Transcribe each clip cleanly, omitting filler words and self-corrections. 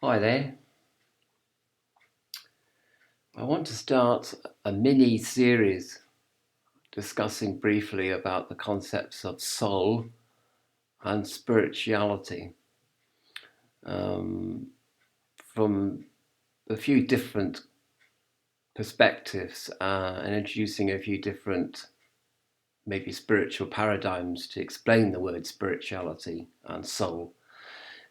Hi there. I want to start a mini series discussing briefly about the concepts of soul and spirituality um, from a few different perspectives and introducing a few different, maybe spiritual paradigms to explain the word spirituality and soul.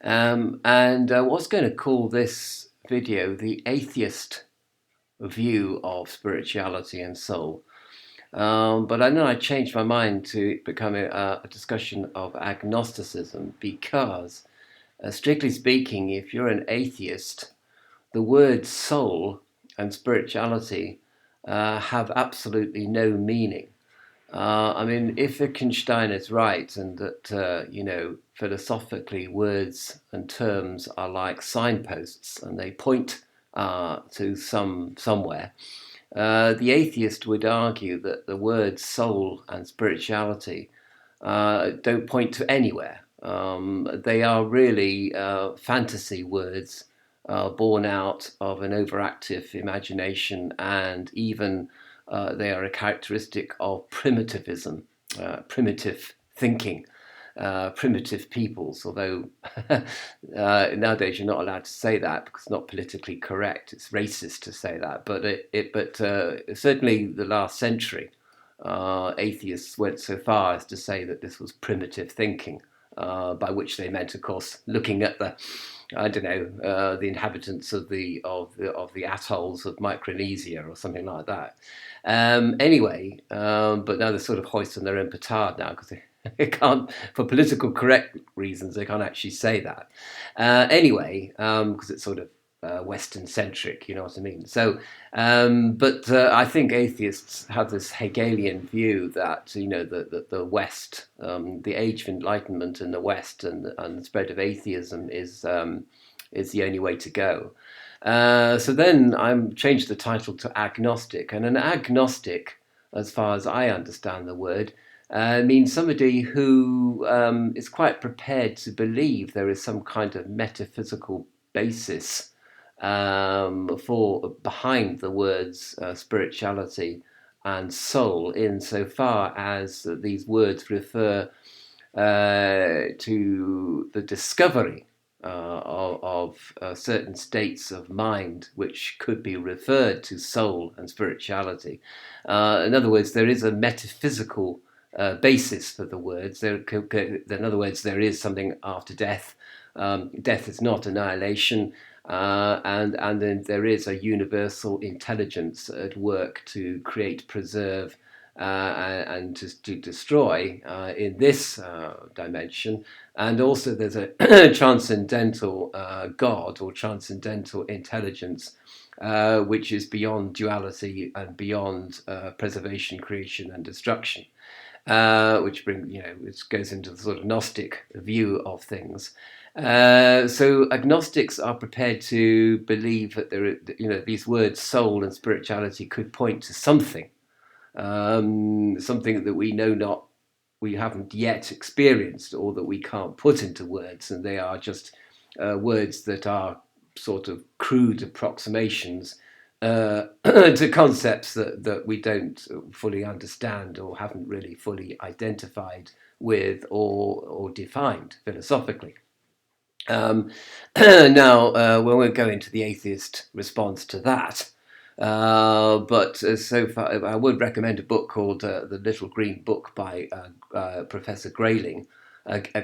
And I was going to call this video the atheist view of spirituality and soul. But I know I changed my mind to become a discussion of agnosticism because, strictly speaking, if you're an atheist, the words soul and spirituality have absolutely no meaning. I mean, if Wittgenstein is right and that, philosophically, words and terms are like signposts and they point to somewhere, the atheist would argue that the words soul and spirituality don't point to anywhere. They are really fantasy words born out of an overactive imagination, and even they are a characteristic of primitivism, primitive thinking. Primitive peoples, although nowadays you're not allowed to say that because it's not politically correct. It's racist to say that, but certainly the last century, atheists went so far as to say that this was primitive thinking, by which they meant, of course, looking at the inhabitants of the atolls of Micronesia or something like that. But now they're sort of hoisting their own petard now because they can't, for political correct reasons, they can't actually say that. Because it's sort of Western centric, you know what I mean? But I think atheists have this Hegelian view that the West, the age of enlightenment in the West, and the spread of atheism is the only way to go. So then I'm changed the title to agnostic, and an agnostic, as far as I understand the word, means somebody who is quite prepared to believe there is some kind of metaphysical basis for behind the words spirituality and soul, insofar as these words refer to the discovery of certain states of mind which could be referred to soul and spirituality. In other words, there is a metaphysical basis for the words. In other words, there is something after death. Death is not annihilation, and then there is a universal intelligence at work to create, preserve, and to destroy in this dimension. And also there's a transcendental God or transcendental intelligence, which is beyond duality and beyond preservation, creation, and destruction. Which goes into the sort of Gnostic view of things. So agnostics are prepared to believe that these words soul and spirituality could point to something, something that we haven't yet experienced, or that we can't put into words, and they are just words that are sort of crude approximations to concepts that we don't fully understand or haven't really fully identified with or defined philosophically. Um, Now, we won't go into the atheist response to that. But so far, I would recommend a book called The Little Green Book by Professor Grayling,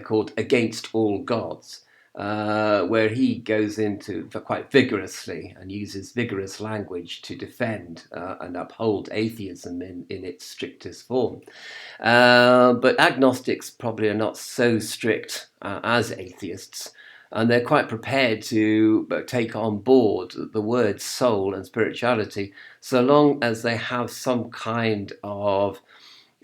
called Against All Gods, where he goes into quite vigorously and uses vigorous language to defend and uphold atheism in its strictest form. But agnostics probably are not so strict as atheists, and they're quite prepared to take on board the words soul and spirituality, so long as they have some kind of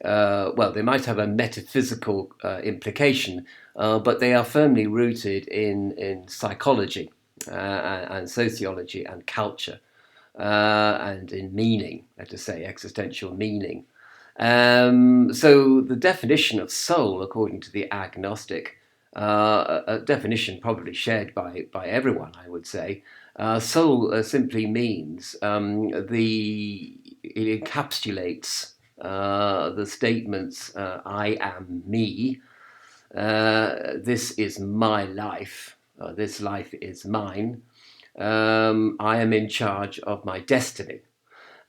they might have a metaphysical implication, but they are firmly rooted in psychology and sociology and culture, and in meaning, let us say, existential meaning. So the definition of soul, according to the agnostic, a definition probably shared by everyone, I would say. Soul simply means it encapsulates the statements I am me, this is my life, this life is mine, I am in charge of my destiny.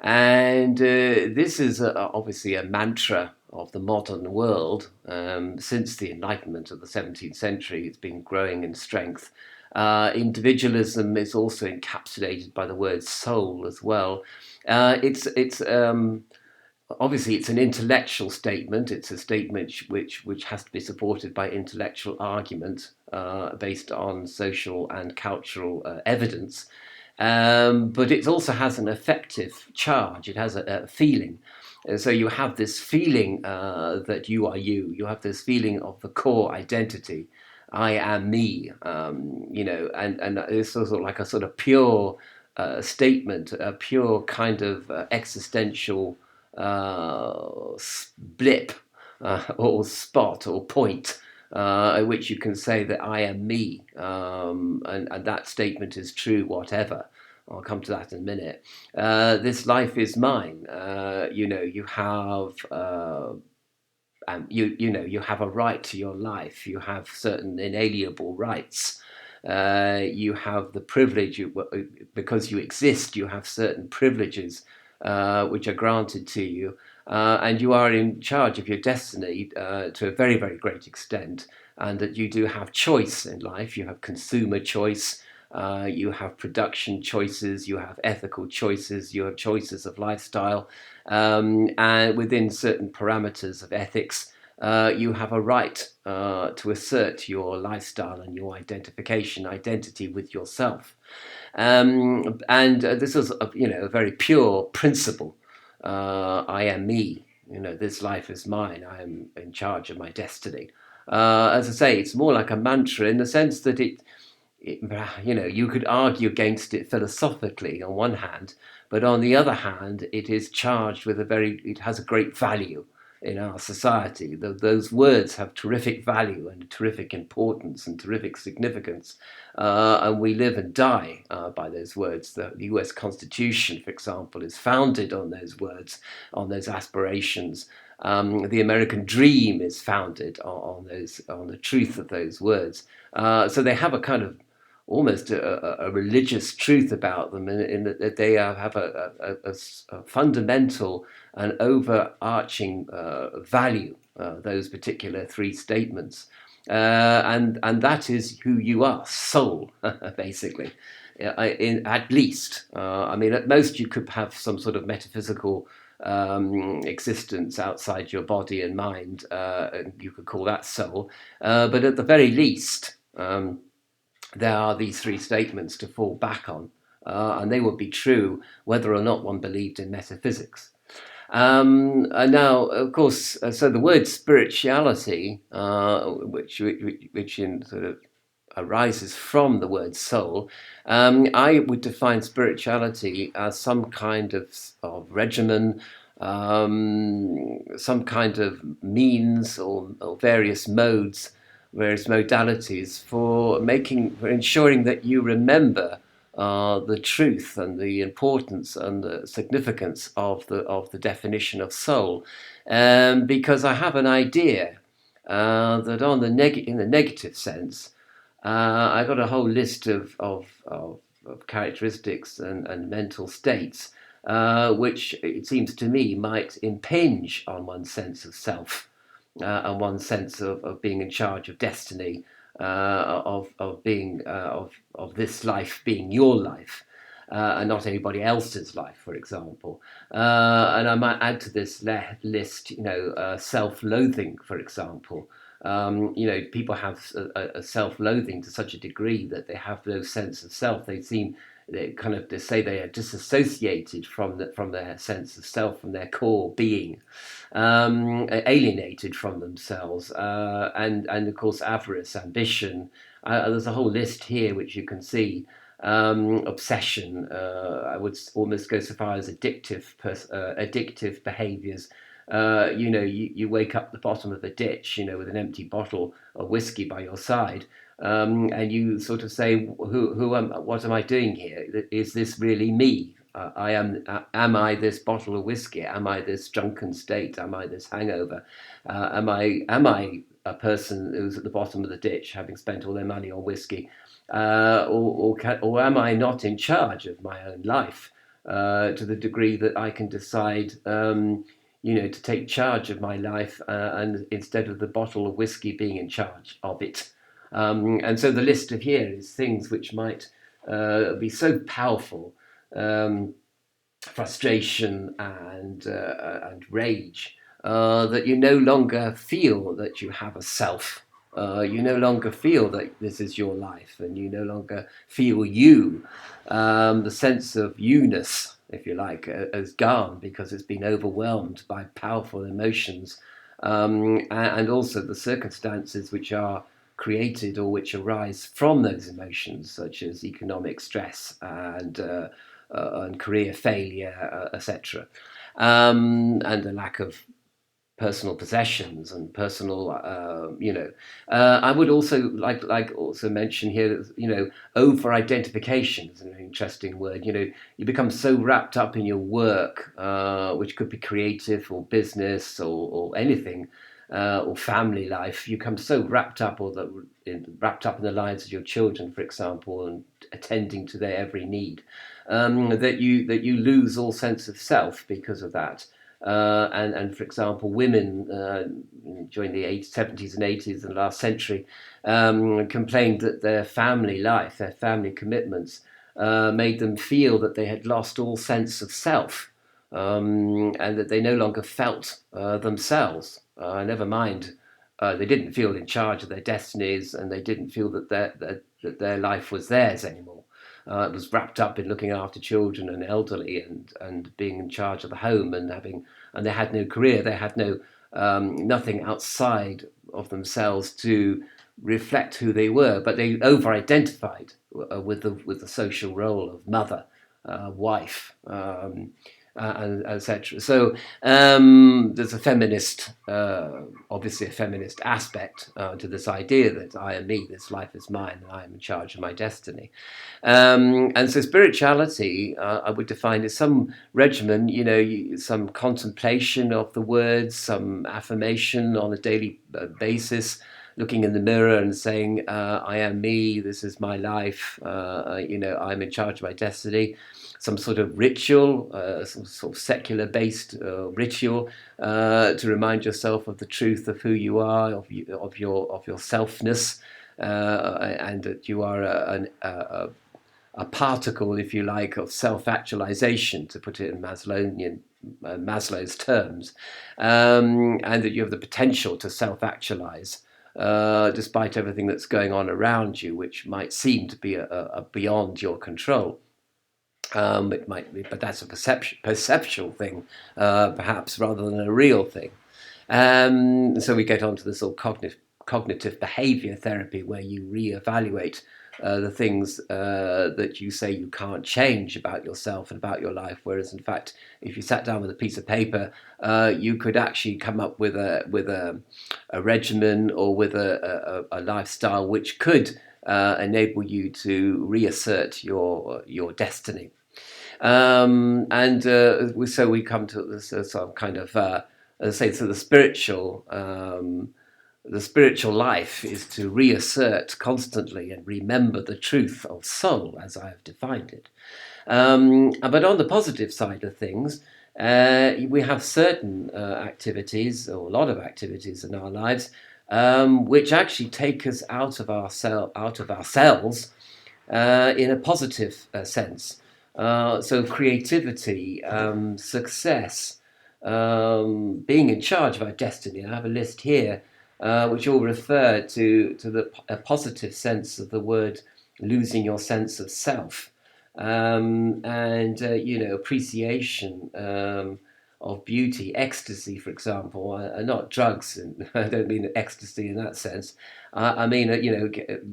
And this is obviously a mantra of the modern world. Since the Enlightenment of the 17th century, it's been growing in strength. Individualism is also encapsulated by the word soul as well. It's obviously it's an intellectual statement. It's a statement which has to be supported by intellectual argument based on social and cultural evidence. But it also has an affective charge. It has a feeling. So you have this feeling that you are you. You have this feeling of the core identity. I am me. And it's sort of like a sort of pure statement, a pure kind of existential blip or spot or point at which you can say that I am me, and that statement is true, whatever. I'll come to that in a minute. This life is mine. You have. You have a right to your life. You have certain inalienable rights. You have the privilege, because you exist, you have certain privileges which are granted to you, and you are in charge of your destiny to a very, very great extent, and that you do have choice in life. You have consumer choice, you have production choices, you have ethical choices, you have choices of lifestyle, and within certain parameters of ethics, you have a right to assert your lifestyle and your identity with yourself. And this is a very pure principle. I am me. This life is mine. I am in charge of my destiny. As I say, it's more like a mantra in the sense that you could argue against it philosophically on one hand, but on the other hand, it is charged with it has a great value in our society. Those words have terrific value and terrific importance and terrific significance, and we live and die by those words. The US Constitution, for example, is founded on those words, on those aspirations. The American dream is founded on the truth of those words. So they have a kind of almost a religious truth about them, in that they have a fundamental and overarching value, those particular three statements. And that is who you are, soul, basically, at least. I mean, at most you could have some sort of metaphysical existence outside your body and mind, and you could call that soul. But at the very least, there are these three statements to fall back on, and they would be true whether or not one believed in metaphysics. And now, of course, so the word spirituality, which in sort of arises from the word soul, I would define spirituality as some kind of regimen, some kind of means or various modes, various modalities for ensuring that you remember the truth and the importance and the significance of the definition of soul, because I have an idea that in the negative sense, I got a whole list of characteristics and mental states, which it seems to me might impinge on one's sense of self, and one's sense of being in charge of destiny, of being of this life being your life, and not anybody else's life, for example. And I might add to this list, self-loathing, for example. People have a self-loathing to such a degree that they have no sense of self. They say they are disassociated from their sense of self, from their core being, alienated from themselves, and of course avarice, ambition. There's a whole list here which you can see. Obsession. I would almost go so far as addictive behaviors. You wake up the bottom of a ditch, with an empty bottle of whiskey by your side, and you sort of say, what am I doing here? Is this really me? Am I this bottle of whiskey? Am I this drunken state? Am I this hangover? Am I a person who's at the bottom of the ditch, having spent all their money on whiskey, or am I not in charge of my own life to the degree that I can decide, to take charge of my life, and instead of the bottle of whiskey being in charge of it. And so the list of here is things which might be so powerful. Frustration and rage, that you no longer feel that you have a self. You no longer feel that this is your life, and you no longer feel you. The sense of you-ness, if you like, has gone because it's been overwhelmed by powerful emotions, and also the circumstances which are created or which arise from those emotions, such as economic stress and career failure, etc., and a lack of personal possessions and personal, I would also like also mention here that over identification is an interesting word. You become so wrapped up in your work, which could be creative or business or anything. Or family life, you become so wrapped up, wrapped up in the lives of your children, for example, and attending to their every need, that you lose all sense of self because of that. And for example, women during the 70s and 80s and last century complained that their family life, their family commitments, made them feel that they had lost all sense of self, and that they no longer felt themselves. Never mind, they didn't feel in charge of their destinies, and they didn't feel that their life was theirs anymore. It was wrapped up in looking after children and elderly, and being in charge of the home, and they had no career. They had nothing outside of themselves to reflect who they were, but they over-identified with the social role of mother, wife, and etc. So there's a feminist, obviously a feminist aspect to this idea that I am me, this life is mine, and I am in charge of my destiny. And so spirituality, I would define as some regimen, some contemplation of the words, some affirmation on a daily basis, looking in the mirror and saying, I am me, this is my life, I'm in charge of my destiny. Some sort of ritual, some sort of secular-based ritual, to remind yourself of the truth of who you are, of your selfness, and that you are a particle, if you like, of self-actualization, to put it in Maslow's terms, and that you have the potential to self-actualize, despite everything that's going on around you, which might seem to be a beyond your control. It might be, but that's a perceptual thing, perhaps, rather than a real thing. So we get onto this sort of cognitive behavior therapy, where you reevaluate the things that you say you can't change about yourself and about your life, whereas in fact, if you sat down with a piece of paper, you could actually come up with a regimen, or with a lifestyle which could enable you to reassert your destiny. And so we come to this some kind of, as I say, so the spiritual life is to reassert constantly and remember the truth of soul, as I have defined it. But on the positive side of things, we have certain activities, or a lot of activities in our lives, which actually take us out of ourselves in a positive sense. So creativity, success, being in charge of our destiny. I have a list here which all refer to a positive sense of the word, losing your sense of self, and appreciation of beauty, ecstasy, for example, and not drugs. And I don't mean ecstasy in that sense. I mean,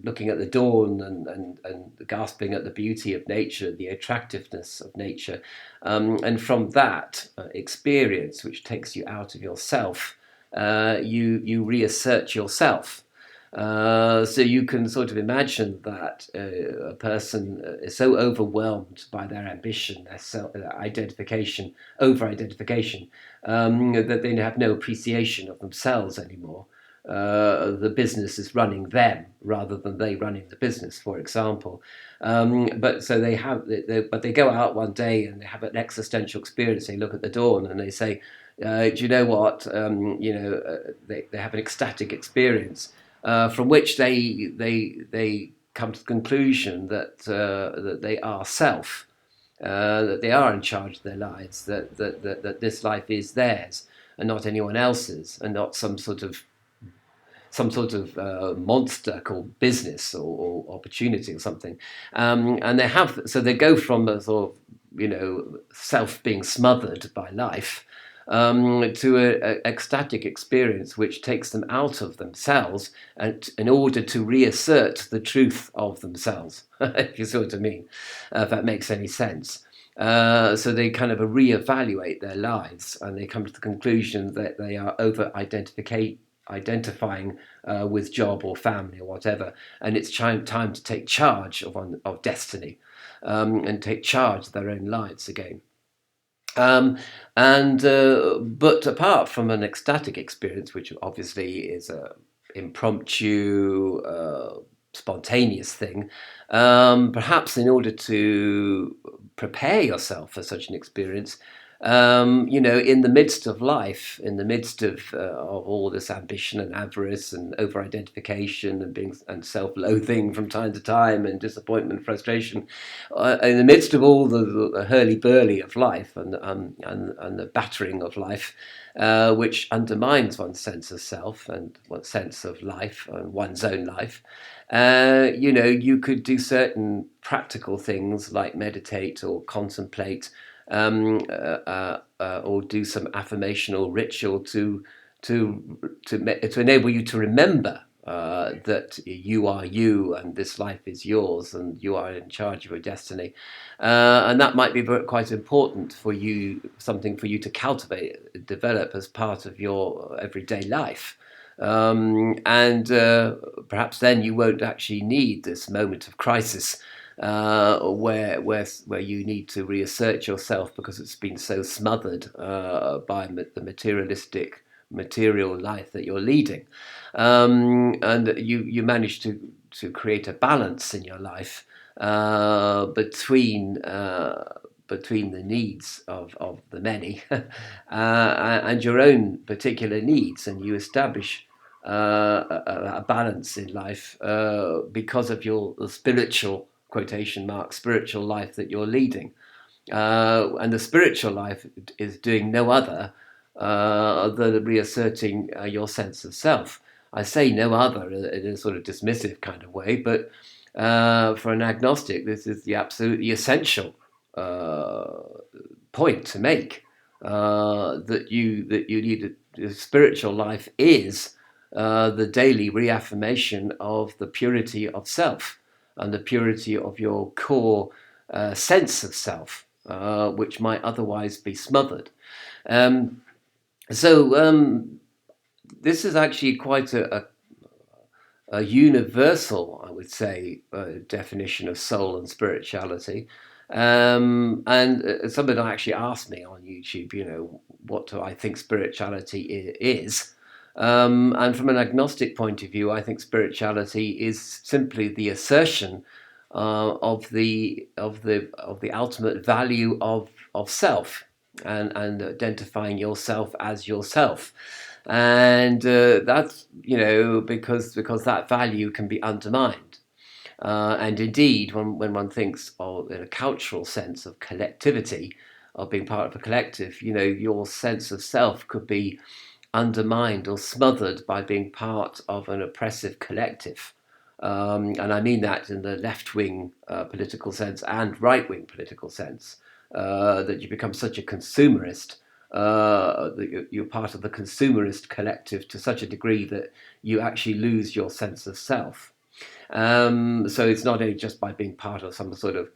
looking at the dawn and gasping at the beauty of nature, the attractiveness of nature. And from that experience, which takes you out of yourself, you reassert yourself. So you can sort of imagine that a person is so overwhelmed by their ambition, their self, their identification, over-identification, that they have no appreciation of themselves anymore. The business is running them rather than they running the business, for example. But so but they go out one day and they have an existential experience. They look at the dawn and they say, "Do you know what? They have an ecstatic experience." From which they come to the conclusion that they are self, that they are in charge of their lives, that this life is theirs and not anyone else's, and not some sort of monster called business or opportunity or something. And they go from a sort of self being smothered by life to an ecstatic experience which takes them out of themselves and in order to reassert the truth of themselves, if you see what I mean, if that makes any sense. So they kind of reevaluate their lives and they come to the conclusion that they are identifying with job or family or whatever, and it's time to take charge of destiny and take charge of their own lives again. But apart from an ecstatic experience, which obviously is a impromptu, spontaneous thing, perhaps in order to prepare yourself for such an experience, in the midst of life, in the midst of all this ambition and avarice and over-identification and self-loathing from time to time and disappointment, frustration, in the midst of all the hurly-burly of life and the battering of life, which undermines one's sense of self and one's sense of life and one's own life, you could do certain practical things like meditate or contemplate, or do some affirmational ritual to enable you to remember that you are you and this life is yours and you are in charge of your destiny, and that might be quite important for you, something for you to cultivate, develop as part of your everyday life. And perhaps then you won't actually need this moment of crisis where you need to reassert yourself because it's been so smothered by the material life that you're leading, and you manage to create a balance in your life between the needs of the many and your own particular needs, and you establish a balance in life because of the spiritual, quotation mark, spiritual life that you're leading. And the spiritual life is doing no other than reasserting your sense of self. I say no other in a sort of dismissive kind of way, but for an agnostic, this is the absolutely essential point to make, that you need the spiritual life is the daily reaffirmation of the purity of self and the purity of your core sense of self, which might otherwise be smothered. So this is actually quite a universal, I would say, definition of soul and spirituality. And somebody actually asked me on YouTube, what do I think spirituality is? And from an agnostic point of view, I think spirituality is simply the assertion of the ultimate value of self, and identifying yourself as yourself. And that's because that value can be undermined. And indeed, when one thinks of, in a cultural sense, of collectivity, of being part of a collective, your sense of self could be undermined or smothered by being part of an oppressive collective. And I mean that in the left-wing political sense and right-wing political sense, that you become such a consumerist you're part of the consumerist collective to such a degree that you actually lose your sense of self. So it's not only just by being part of some sort of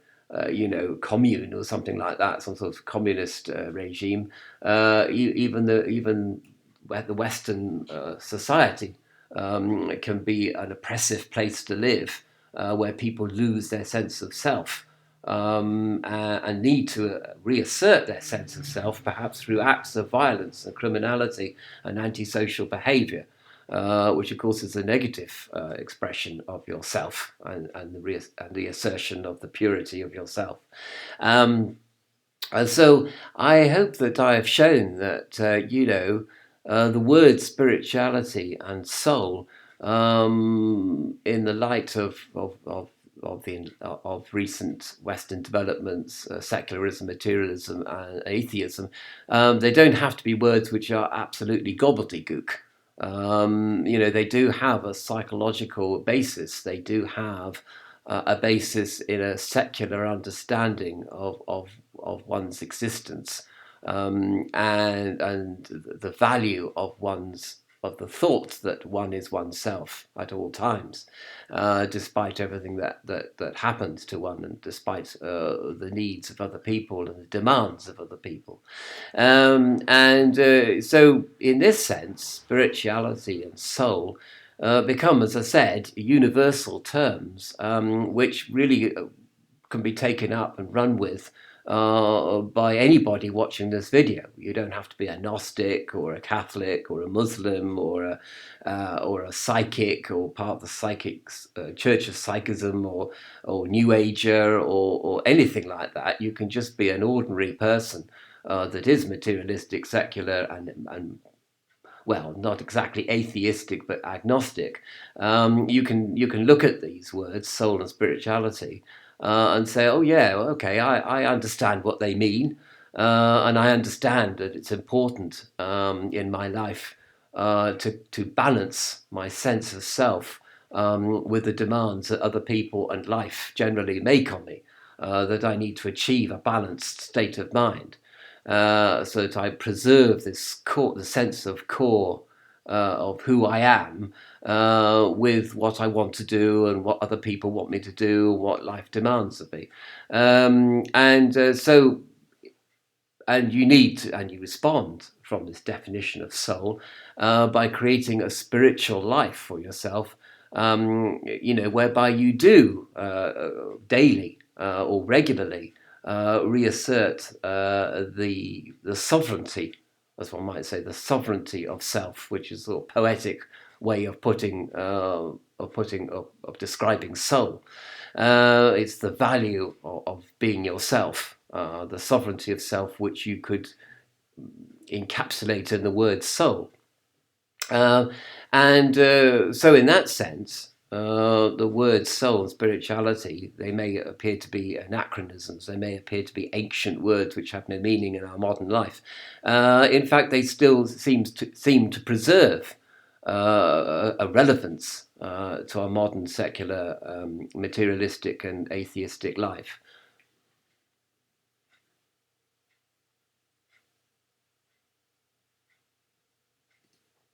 commune or something like that, some sort of communist regime. Even where the Western society can be an oppressive place to live, where people lose their sense of self. And need to reassert their sense of self, perhaps through acts of violence and criminality and antisocial behaviour, which of course is a negative expression of yourself and the assertion of the purity of yourself. And so I hope that I have shown that, the word spirituality and soul, in the light of recent Western developments, secularism, materialism, and atheism, they don't have to be words which are absolutely gobbledygook. They do have a psychological basis. They do have a basis in a secular understanding of one's existence, and the value of the thought that one is oneself at all times, despite everything that happens to one, and despite the needs of other people and the demands of other people. So in this sense, spirituality and soul become, as I said, universal terms, which really can be taken up and run with by anybody watching this video. You don't have to be a Gnostic or a Catholic or a Muslim or a psychic or part of the Church of Psychism or New Ager or anything like that. You can just be an ordinary person that is materialistic, secular, and well, not exactly atheistic, but agnostic. You can look at these words, soul and spirituality, and say, oh yeah, okay, I understand what they mean, and I understand that it's important in my life to balance my sense of self with the demands that other people and life generally make on me. That I need to achieve a balanced state of mind. So that I preserve the sense of core of who I am, with what I want to do and what other people want me to do, what life demands of me. And you respond from this definition of soul by creating a spiritual life for yourself, whereby you do daily or regularly reassert the sovereignty, as one might say, the sovereignty of self, which is a sort of poetic way of describing soul. It's the value of being yourself, the sovereignty of self, which you could encapsulate in the word soul. So in that sense, the words soul and spirituality, they may appear to be anachronisms. They may appear to be ancient words which have no meaning in our modern life. In fact, they still seem to preserve a relevance to our modern secular, materialistic and atheistic life.